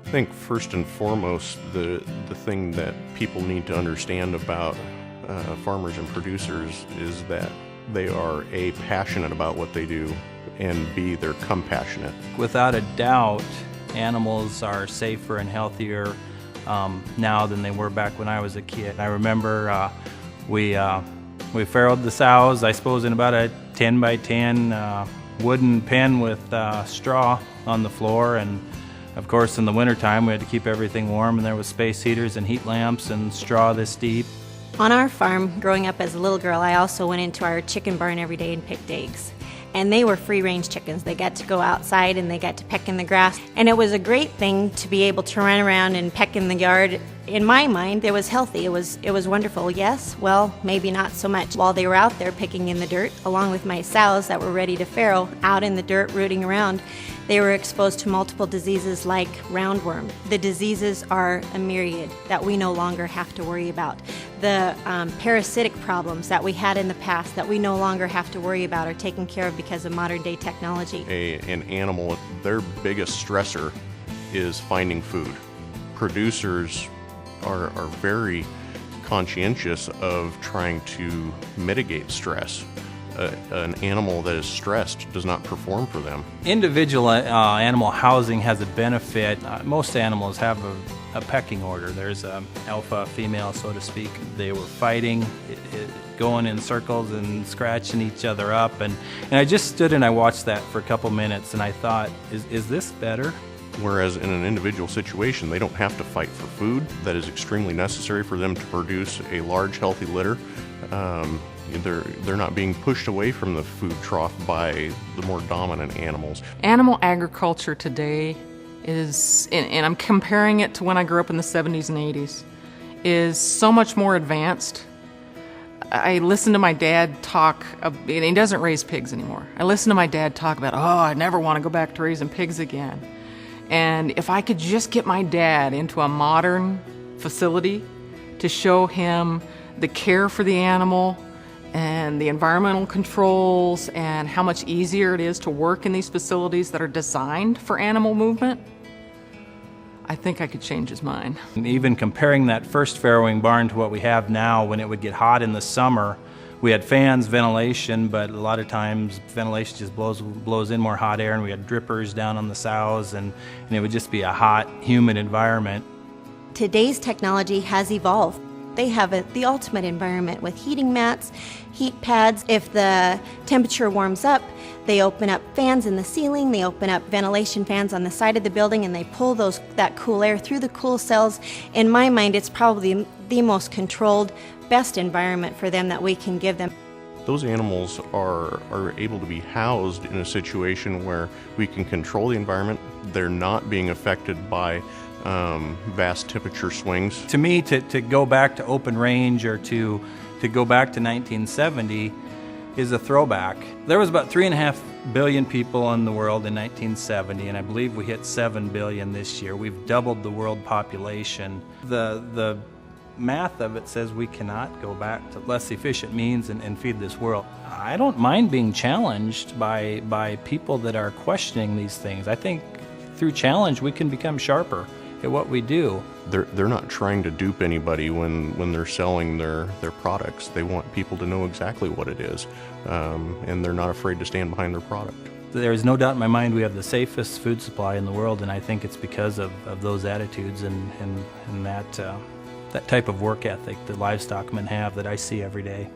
I think first and foremost, the thing that people need to understand about farmers and producers is that they are A, passionate about what they do, and B, they're compassionate. Without a doubt, animals are safer and healthier now than they were back when I was a kid. I remember we farrowed the sows, I suppose, in about a 10 by 10 wooden pen with straw on the floor, and of course in the wintertime we had to keep everything warm, and there was space heaters and heat lamps and straw this deep. On our farm, growing up as a little girl, I also went into our chicken barn every day and picked eggs. And they were free-range chickens. They got to go outside and they got to peck in the grass. And it was a great thing to be able to run around and peck in the yard. In my mind, it was healthy. It was wonderful. Yes, well, maybe not so much. While they were out there picking in the dirt, along with my sows that were ready to farrow, out in the dirt rooting around, they were exposed to multiple diseases like roundworm. The diseases are a myriad that we no longer have to worry about. The parasitic problems that we had in the past that we no longer have to worry about are taken care of because of modern day technology. An animal, their biggest stressor is finding food. Producers are very conscientious of trying to mitigate stress. An animal that is stressed does not perform for them. Individual animal housing has a benefit. Most animals have a pecking order. There's an alpha, female, so to speak. They were fighting, going in circles and scratching each other up. And I just stood and I watched that for a couple minutes and I thought, is this better? Whereas in an individual situation, they don't have to fight for food that is extremely necessary for them to produce a large, healthy litter. They're not being pushed away from the food trough by the more dominant animals. Animal agriculture today is, and I'm comparing it to when I grew up in the 70s and 80s, is so much more advanced. I listen to my dad talk, and he doesn't raise pigs anymore. I listen to my dad talk about, I never want to go back to raising pigs again. And if I could just get my dad into a modern facility to show him the care for the animal and the environmental controls and how much easier it is to work in these facilities that are designed for animal movement, I think I could change his mind. And even comparing that first farrowing barn to what we have now, when it would get hot in the summer, we had fans, ventilation, but a lot of times ventilation just blows in more hot air, and we had drippers down on the sows, and it would just be a hot, humid environment. Today's technology has evolved. They have the ultimate environment with heating mats, heat pads. If the temperature warms up, they open up fans in the ceiling, they open up ventilation fans on the side of the building, and they pull that cool air through the cool cells. In my mind, it's probably the most controlled, best environment for them that we can give them. Those animals are able to be housed in a situation where we can control the environment. They're not being affected by vast temperature swings. To me, to go back to open range or to go back to 1970 is a throwback. There was about 3.5 billion people in the world in 1970, and I believe we hit 7 billion this year. We've doubled the world population. The math of it says we cannot go back to less efficient means and feed this world. I don't mind being challenged by people that are questioning these things. I think through challenge we can become sharper at what we do. They're not trying to dupe anybody when they're selling their products. They want people to know exactly what it is, and they're not afraid to stand behind their product. There is no doubt in my mind we have the safest food supply in the world, and I think it's because of those attitudes and that type of work ethic that livestockmen have that I see every day.